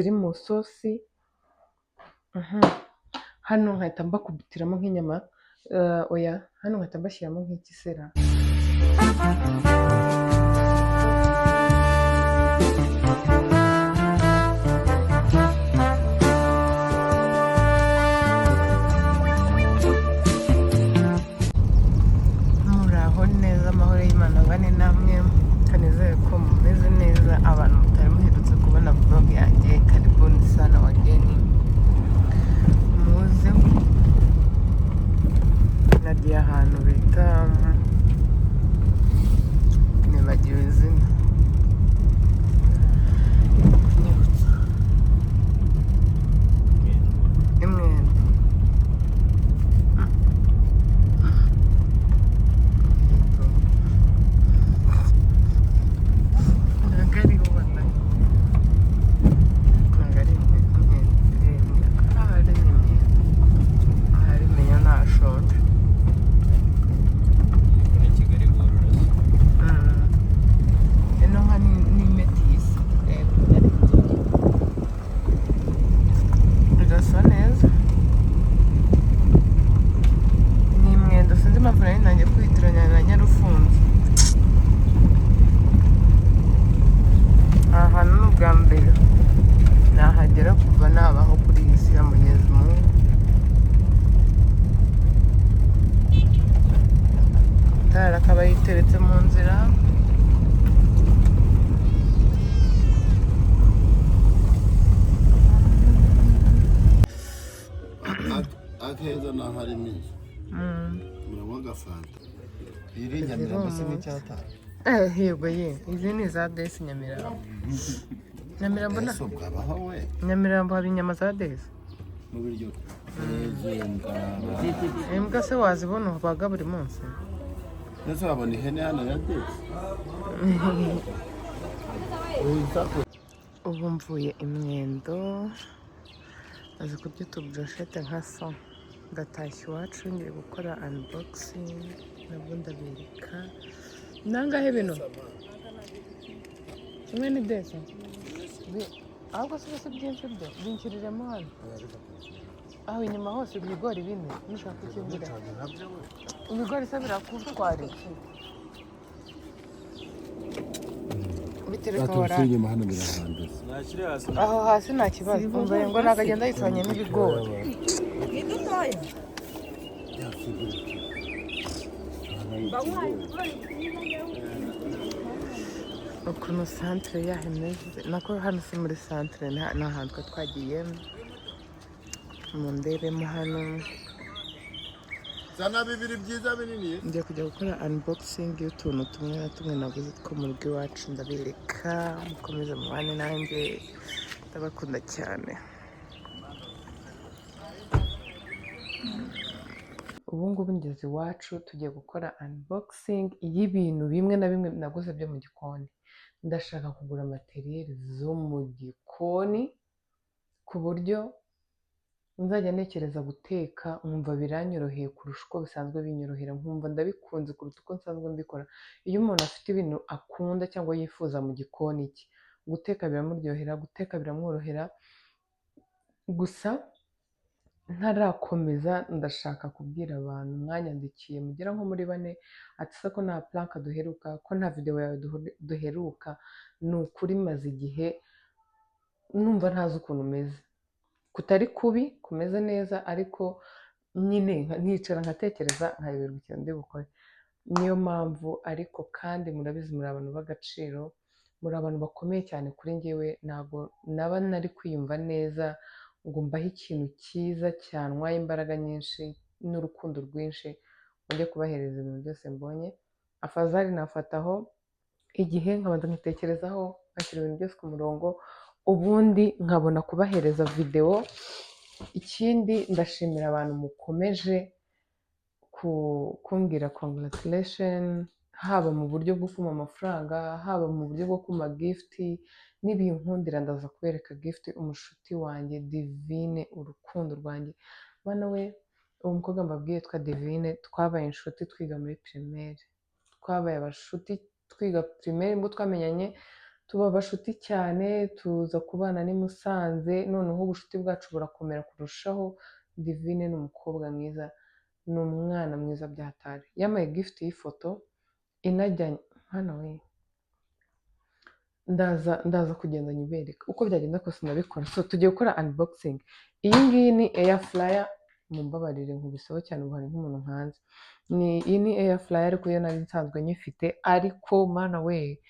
ziri mu isosi, hano nkahita mbakubitiramo nk'inyama, oya hano nkahita mbashyiramo nk'ikisera. Muraho neza, amahoro y'Imana abane namwe, kanizere ko mumeze neza. Abantu mutari muherutse kubona vlog yanjye, karibuni sana wageni, muze. Nagiye ahantu bita, nibagiwe izina, Imwendo. Bwa mbere nahagera kuva nabaho kuri iyi si ya Mwenyezi Mungu. Tara akaba yiteretse mu nzira, akeza naharimo inzu murabona agafanta iri Nyamirambo se n'icyata. Yego ye, izi ni za Desi Nyamirambo. Nyamirambo na bwabaho we, Nyamirambo haba inyama za Desi mu biryo imbwa se wazibona ubaga buri munsi. ndetse wabona ihene hano ya Desi. Ubu mvuye Imwendo, azi kubyita ubroshete nka so, ndatashye iwacu ngiye gukora unboxing, nabwo ndabereka nangahe bino kimwe ni Desi ahubwo se bose byinshi byo binkiriremo hano aho inyuma hose ibigori bine nishaka ikimbira ibigori se birakutwara iki bitereka wara inyuma hano birahandase aho hasi nta kibazo, umva ngo nagagenda yitwanye n'ibigori ukuntu santere yaho imeze. Nako hano si muri santere, ni ahantu twagiye mu ndebemo. Hano zana bibiri byiza binini, ngiye kujya gukora unboxing y'utuntu tumwe na tumwe naguze two mu rugo iwacu, ndabereka. Mukomeze mubane nanjye, ndabakunda cyane. Ubu ngubu ngeze iwacu, tugiye gukora unboxing y'ibintu bimwe na bimwe naguze byo mu gikoni. Ndashaka kugura materiyeri zo mu gikoni ku buryo nzajya ntekereza guteka nkumva biranyoroheye kurusha uko bisanzwe binyorohera, nkumva ndabikunze kuruta uko nsanzwe mbikora. Iyo umuntu afite ibintu akunda cyangwa yifuza mu gikoni cye, guteka biramuryohera, guteka biramworohera. Gusa ntarakomeza, ndashaka kubwira abantu mwanyandikiye mugera nko muri 4 ati se ko nta planka duheruka, ko nta video yawe duheruka. Ni ukuri maze igihe numva ntazi ukuntu umeze, kutari kubi, kumeze neza, ariko nyine nkicara nkatekereza nkayoberwa ikintu ndi bukore. Niyo mpamvu, ariko kandi murabizi muri abantu b'agaciro, muri abantu bakomeye cyane kuri njyewe, ntabwo naba nari kwiyumva neza ngo mbahe ikintu cyiza cyantwaye imbaraga nyinshi n'urukundo rwinshi ngo njye kubahereza ibintu byose mbonye. Afazari nafataho igihe nkabanza nkitekerezaho, ngashyira ibintu byose ku murongo, ubundi nkabona kubahereza video. Ikindi ndashimira abantu mukomeje kumbwira congratulation, haba mu buryo bwo kuma amafaranga, haba mu buryo bwo kuma gift. Nibinkundira ndaza kubereka gift umushuti wanjye Divine, urukundo rwanjye. Bana we, uwo mukobwa mbabwiye yitwa Divine, twabaye inshuti twiga muri primaire, twabaye abashuti twiga primaire, ubwo twamenyanye tuba abashuti cyane, tuza kubana n'i Musanze, noneho ubucuti bwacu burakomera kurushaho. Divine ni umukobwa mwiza, ni umwana mwiza bya hatari. Yampaye gift y'ifoto inajyanye, hano we, ndaza kugenda nyibereka uko byagenda kose ndabikora. So tugiye gukora unboxing. Iyi ngiyi ni air fryer, mumbabarire nkubiseho cyane ubu hari nk'umuntu nkanze. Iyi ni air fryer ariko yo nari nsanzwe nyifite, ariko mana we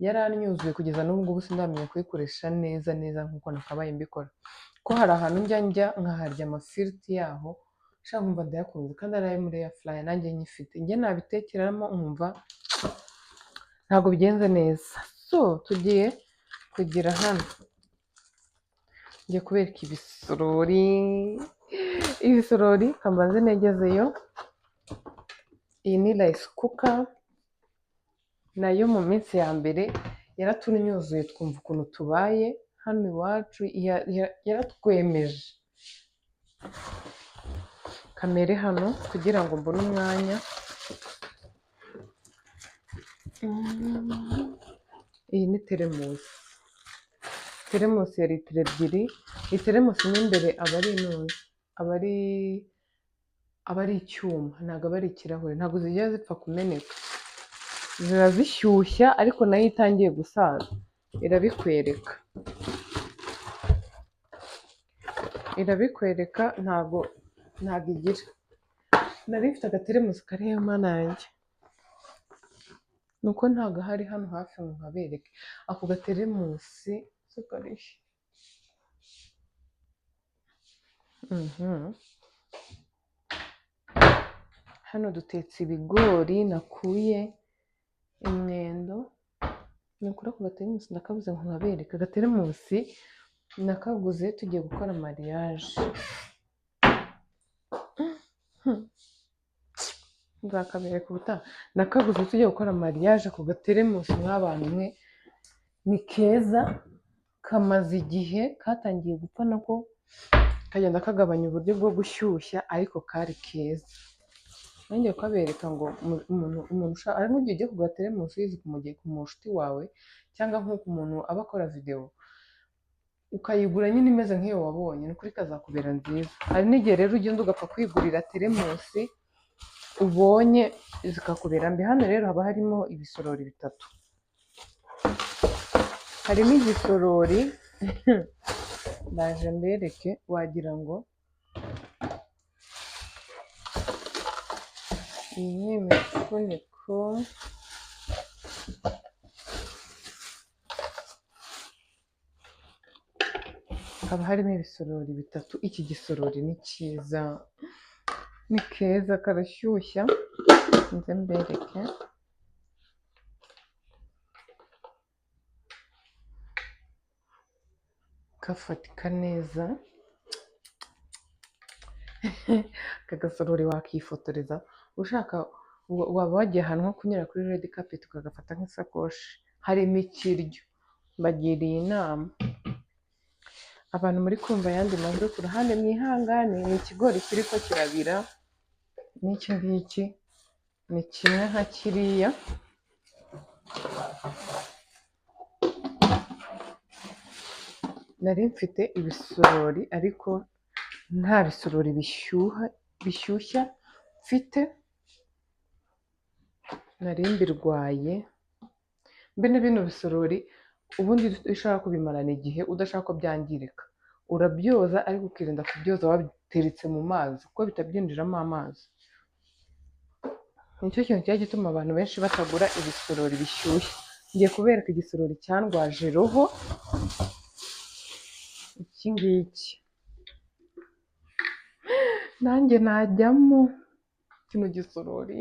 yaranyuzuye kugeza n'ubu ngubu sindamenya kuyikoresha neza nk'uko nakabaye mbikora. Ko hari ahantu njya nkaharya amafiriti yaho, nshaka nkumva ndayakunze kandi ari ayo muri air fryer nanjye nyifite. Njye nabitekeramo nkumva ntabwo bigenze neza. So tugiye kugira hano, ngiye kubereka ibisorori kambanze negezeyo. Iyi ni rice cooker, nayo mu minsi ya mbere yaratunyuzuye twumva ukuntu tubaye hano iwacu, yaratwemeje. Kamere hano kugira ngo mbone umwanya. Iyi ni teremusi, teremusi ya litiro 2. Iyi teremusi mo imbere aba ari icyuma, ntabwo aba ari ikirahure, ntabwo zijya zipfa kumeneka, ziba zishyushya ariko nayo itangiye gusaza irabikwereka, ntabwo igira. Nari mfite agateremusi kariho mana yanjye, nuko ntabwo hari hano hafi ngo nkabereke ako gateremusi karihe. Hano dutetse ibigori nakuye imwendo, nukuri ako gateremusi ndakabuze ngo nkabereke. Agateremusi nakaguze tugiye gukora mariage, nzakabereka ubutaha. Nakaguze tugiye gukora mariage, ako gateremusi mw'abantu mwe ni keza, kamaze igihe, katangiye gupfa nako kagenda kagabanya uburyo bwo gushyushya, ariko kari keza. Nanjye kukabereka ngo umuntu ushaka, ari nk'igihe ugiye kugura teremusi uyizi ku mushuti wawe, cyangwa nk'uko umuntu aba akora videwo, ukayigura nyine imeze nk'iyo wabonye, ni ukuri kazakubera nziza. Hari n'igihe rero ugenda ugapfa kwigurira teremusi ubonye zikakubera mbi. Hano rero haba harimo ibisorori 3. Harimo igisorori ndaje mbereke, wagira ngo iyi ni imifuniko. Haba harimo ibisorori 3. Iki gisorori ni cyiza, ni keza, karashyushya. Nze mbereke, gafatika neza. Aka gasorori wakifotoreza ushaka, waba wagiye ahantu nko kunyura kuri red carpet ukagafata nk'isakoshi. Harimo ikiryo, mbagiriye inama. Abantu muri kumva ayandi majwi ku ruhande mwihangane, ni ikigori kiriko kirabira. N'iki ngiki ni kimwe nka kiriya. Nari mfite ibisorori ariko nta bisorori bishyushya mfite, nari mbirwaye. Mbene bino bisorori ubundi ushaka kubimarana igihe udashaka ko byangirika, urabyoza ariko ukirinda kubyoza wabiteretse mu mazi kuko bitabyinjiramo amazi. Nicyo kintu cyari gituma abantu benshi batagura ibisorori bishyushye. Ngiye kubereka igisorori cyandwaje roho. Iki ngiki nanjye najyamo, kino gisorori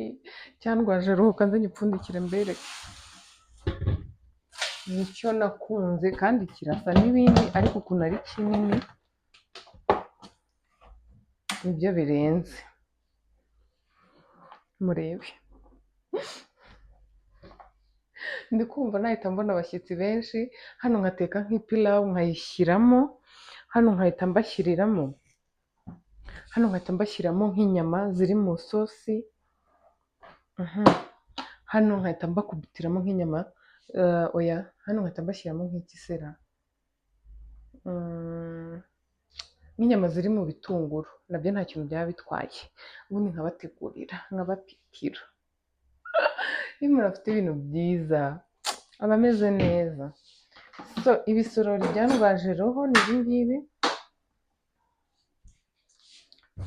cyandwaje roho. Kanze nyipfundikire mbereke. Nicyo nakunze kandi kirasa n'ibindi, ariko ukuntu ari kinini nibyo birenze. Murebe, ndi kumva nahita mbona abashyitsi benshi hano, nkateka nk'ipilawu nkayishyiramo hano, nkahita mbashyiramo nk'inyama ziri mu sosi. Hano nkahita mbakubitiramo nk'inyama, oya hano nkahita mbashyiramo nk'ikisera nk'inyama ziri mu bitunguru nabyo nta kintu byaba bitwaye, ubundi nkabategurira nkabapitira. Iyo umuntu afite ibintu byiza aba ameze neza. So ibisorori byandwaje roho ni ibi ngibi,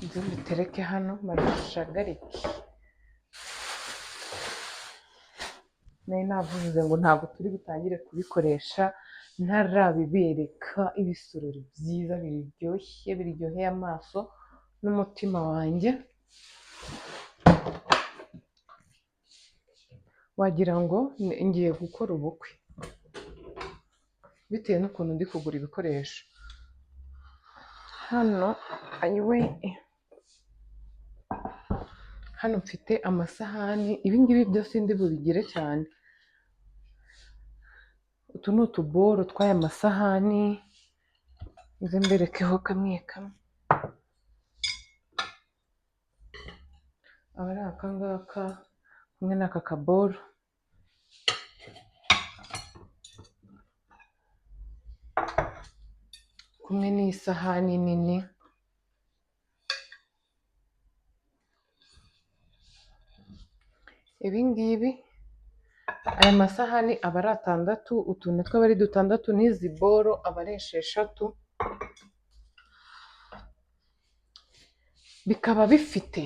ibyo mbitereke hano babishagarike. Nari navuze ngo ntabwo turi butangire kubikoresha ntarabibereka. Ibisorori byiza biryoshye biryoheye amaso n'umutima wanjye, wagira ngo ngiye gukora ubukwe bitewe n'ukuntu ndi kugura ibikoresho. Hano mfite amasahani, ibi ngibi byose ndi bubigire cyane. Utu ni utuboro tw'aya masahani, nze mberekeho kamwe kamwe. Aba ari aka ngaka kumwe n'aka kaboro, kumwe n'isahani nini. Ibi ngibi aya masahani aba ari 6, utu natwo aba ari 6, n'izi boro aba ari 6, bikaba bifite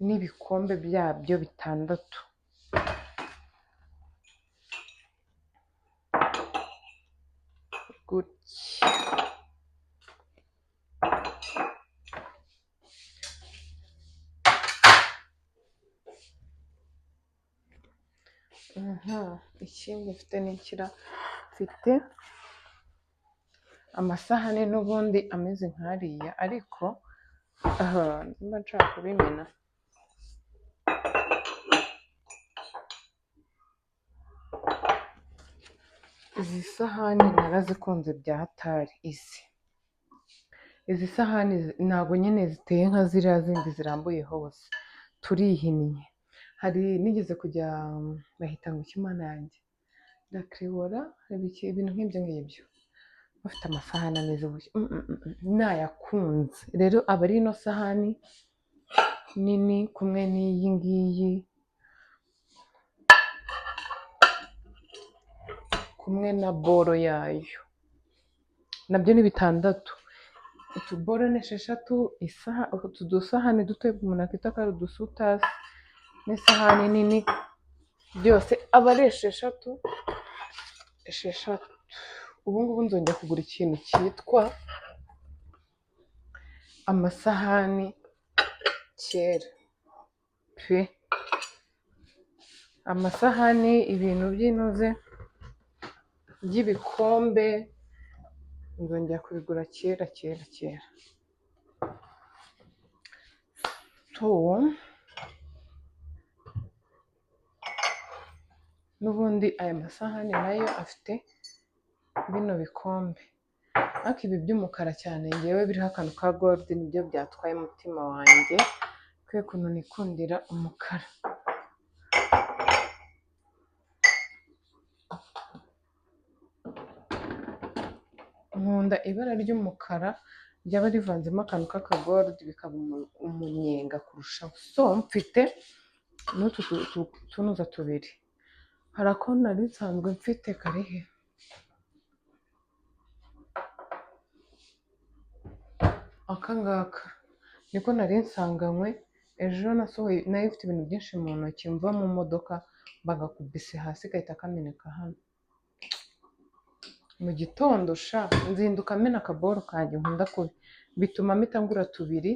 n'ibikombe byabyo 6. Gutya. Ikindi mfite n'ikira, mfite amasahani n'ubundi ameze nk'ariya, ariko mba nshaka kubimena. Izi sahani narazikunze bya hatari. Izi sahani ntabwo nyine ziteye nka ziriya zindi zirambuye hose, turihinnye. Hari nigeze kujya bahita ngo Imana yanjye ndakibora ibintu nk'ibyo ngibyo, bafite amasahani ameze gutya, nayakunze. Rero aba ari ino sahani nini kumwe n'iyi ngiyi, kumwe na boro yayo, nabyo ni 6. Utuboro ni 6, utu dusahani duto umuntu akita ko ari udusutasi, n'isahani nini, byose aba ari 6. Ubu ngubu nzongera kugura ikintu cyitwa amasahani kera pe. Amasahani, ibintu by'inoze by'ibikombe nzongera kubigura kera. So n'ubundi aya masahani nayo afite bino bikombe, ariko ibi by'umukara cyane ngewe biriho akantu ka gold nibyo byatwaye umutima wanjye, kubera ukuntu nikundira umukara. Nkunda ibara ry'umukara ryaba rivanzemo akantu k'akagold, bikaba umunyenga kurushaho. So mfite n'utu tunuza 2. hari ako nari nsanzwe mfite karihe, aka ngaka niko nari nsanganywe. Ejo nasohoye nayo ifite ibintu byinshi mu ntoki, mva mu modoka bagakubise hasi gahita kameneka hano. Mu gitondo nzinduka mena akaboro kanjye nkunda kubi, bituma mpita ngura 2,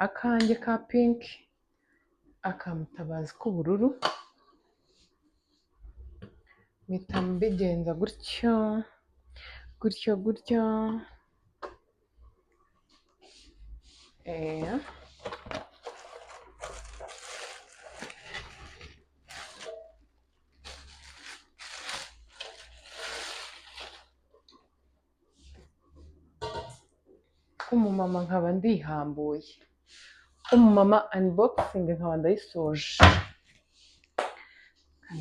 akanjye ka pink, akamutabazi k'ubururu, mpita mbigenza gutyo. Umumama nkaba ndihambuye, umumama unboxing nkaba ndayisoje.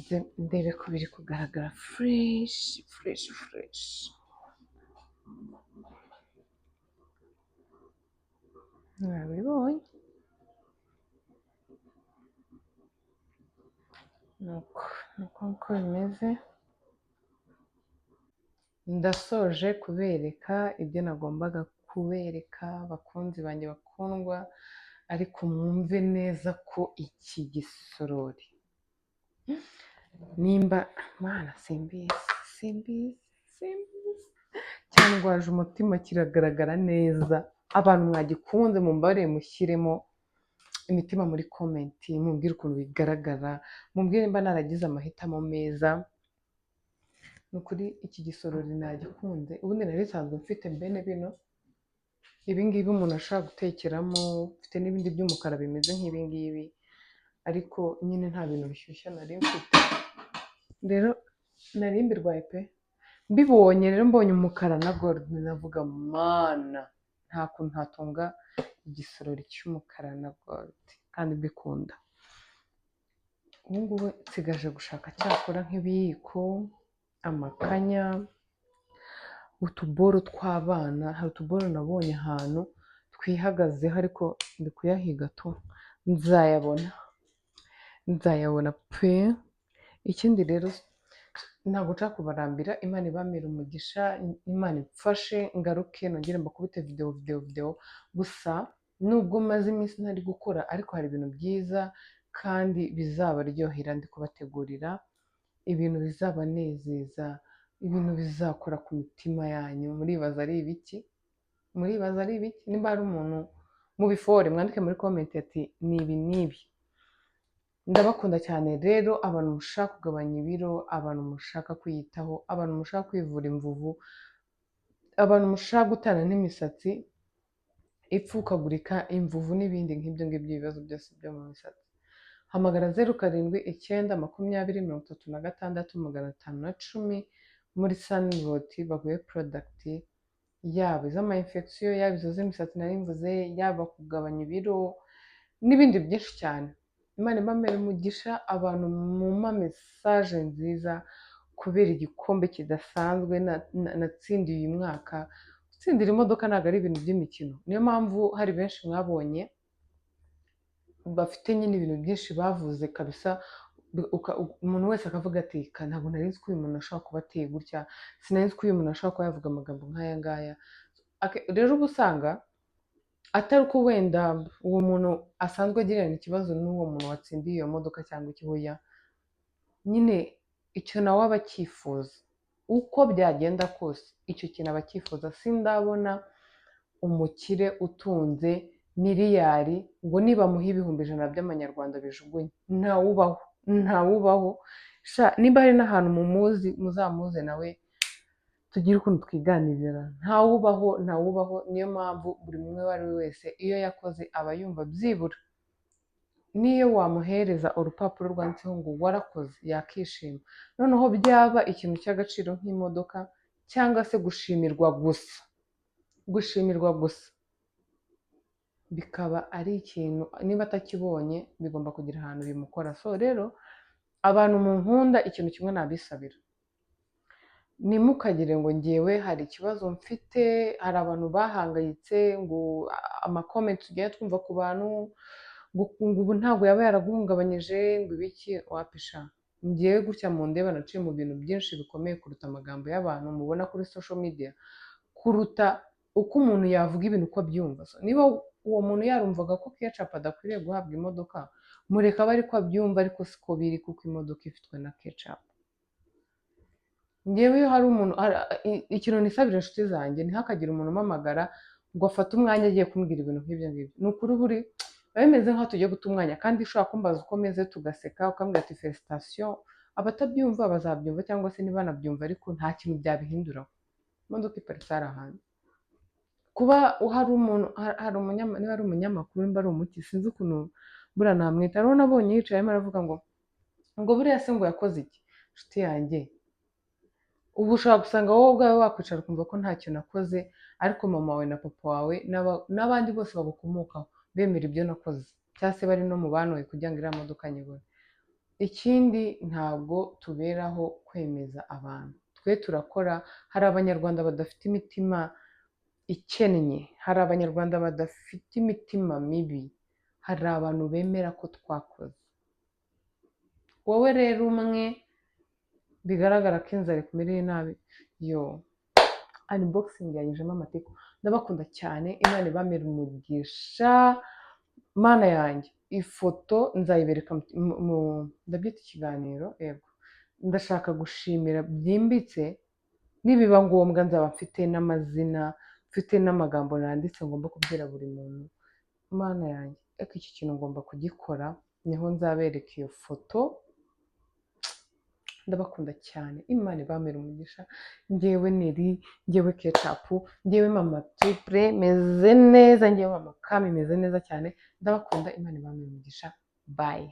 nze ndebe ko biri kugaragara fureshi. Mwabibonye nuko bimeze. Ndasoje kubereka ibyo nagombaga kubereka bakunzi banjye bakundwa, ariko mwumve neza ko iki gisorori nimba mana simbizi cyandwaje umutima, kiragaragara neza. Abantu mwagikunze mumbarire mushyiremo imitima muri komenti, mumbwire ukuntu bigaragara, mumbwire nimba naragize amahitamo meza. Ni ukuri iki gisorori nagikunze. Ubundi nari nsanzwe mfite mbene bino ibingibi umuntu ashobora gutekeramo, mfite n'ibindi by'umukara bimeze nk'ibingibi, ariko nyine nta bintu bishyushya nari mfite. Rero nari mbirwaye pe, mbibonye rero mbonye umukara na gold navuga mana nta kuntu hatunga igisorori cy'umukara na gold kandi mbikunda. Ubu ngubu nsigaje gushaka cyakora nk'ibiyiko, amakanya, utuboro tw'abana. Hari utuboro nabonye ahantu twihagazeho ariko ndi kuyahiga tu, nzayabona pe. Ikindi rero ntabwo nshaka kubarambira, Imana ibamere umugisha, Imana imfashe ngaruke nongere mbakubite video. Gusa nubwo maze iminsi ntari gukora, ariko hari ibintu byiza kandi bizabaryohera ndi kubategurira, ibintu bizabanezeza, ibintu bizakora ku mitima yanyu. Muribaza ari ibiki? Nimba hari umuntu mubifore mwandike muri komenti ati ni ibi n'ibi. Ndabakunda cyane rero, abantu mushaka kugabanya ibiro, abantu mushaka kwiyitaho, abantu mushaka kwivura imvuvu, abantu mushaka gutana n'imisatsi ipfukagurika, imvuvu n'ibindi nk'ibyo ngibyo, ibibazo byose byo mu misatsi, hamagara 0789366510 muri Sunrot baguhe product, yaba iz'ama infection, yaba izo z'imisatsi nari mvuze, yaba kugabanya ibiro n'ibindi byinshi cyane. Imana ibamere umugisha, abantu mumpa message nziza kubera igikombe kidasanzwe natsindiye uyu mwaka. Gutsindira imodoka ntabwo ari ibintu by'imikino, niyo mpamvu hari benshi mwabonye bafite nyine ibintu byinshi bavuze kabisa, umuntu wese akavuga ati ntabwo nari nzi ko uyu muntu ashobora kuba ateye gutya, sinari nzi ko uyu muntu ashobora kuba yavuga amagambo nk'aya ngaya. Rero uba usanga atari uko wenda uwo muntu asanzwe agirana ikibazo n'uwo muntu watsindiye iyo modoka cyangwa ikibuya, nyine icyo nawe aba acyifuza, uko byagenda kose icyo kintu aba acyifuza. Sindabona umukire utunze miliyari ngo nibamuha ibihumbi 100 by'amanyarwanda bijugunye, ntawubaho. Niba hari n'ahantu mumuzi muzamuze nawe tugire ukuntu twiganirira. Ntawubaho. Niyo mpamvu buri umwe uwo ari we wese iyo yakoze aba yumva byibura, niyo wamuhereza urupapuro rwanditseho ngo warakoze yakishima. Noneho byaba ikintu cy'agaciro nk'imodoka cyangwa se gushimirwa gusa, bikaba ari ikintu niba atakibonye bigomba kugira ahantu bimukora. So rero abantu munkunda, ikintu kimwe nabisabira, nimukagire ngo ngewe hari ikibazo mfite. Hari abantu bahangayitse ngo amakomenti tugenda twumva ku bantu ngo ubu ntabwo yaba yaraguhungabanyije ngo ibiki, wapisha. Ngewe gutya mu ndeba naciye mu bintu byinshi bikomeye kuruta amagambo y'abantu mubona kuri social media, kuruta uko umuntu yavuga ibintu uko abyumva. Niba uwo muntu yarumvaga ko ketchup adakwiriye guhabwa imodoka, mureka aba ariko abyumva, ariko siko biri, kuko imodoka ifitwe na ketchup. Ngewe iyo hari umuntu, ikintu nisabira inshuti zanjye, ntihakagire umuntu umpamagara ngo afate umwanya agiye kumbwira ibintu nk'ibyo ngibyo. Ni ukuri biba bimeze nk'aho tugiye guta umwanya, kandi ushobora kumbaza uko meze tugaseka, ukambwira ati felicitation. Abatabyumva bazabyumva cyangwa se ntibanabyumva, ariko nta kintu byabihinduraho. Imodoka iparitse hari ahantu. Kuba hari umuntu, niba ari umunyamakuru, nimba ari umuki, sinzi ukuntu buriya namwita. Rero nabonye yicaye arimo aravuga ngo buriya se ngo yakoze iki? Inshuti yanjye, ubu ushobora gusanga wowe ubwawe wakwicara ukumva ko nta kintu nakoze, ariko mama wawe na papa wawe n'abandi bose bagukomokaho bemera ibyo nakoze, cyangwa se bari no mu bantu kugira ngo iriya modoka nyibone. ikindi ntabwo tuberaho kwemeza abantu, twe turakora. Hari abanyarwanda badafite imitima ikennye, hari abanyarwanda badafite imitima mibi, hari abantu bemera ko twakoze. Wowe rero umwe bigaragara ko inzara ikumereye nabi, yo unboxing yanyujemo amateko. Ndabakunda cyane, Imana ibamere umugisha. Mana yanjye, ifoto nzayibereka ndabyita ikiganiro, yego. Ndashaka gushimira byimbitse, nibiba ngombwa nzaba mfite n'amazina, mfite n'amagambo nanditse ngomba kubwira buri muntu. Mana yanjye, ariko iki kintu ngomba kugikora, niho nzabereka iyo foto. Ndabakunda cyane, Imana ibamere umugisha. Njyewe Neri, njyewe Ketchup, njyewe Mama Triple meze neza, njyewe Mama Kami meze neza cyane. Ndabakunda, Imana ibamere umugisha. Bye.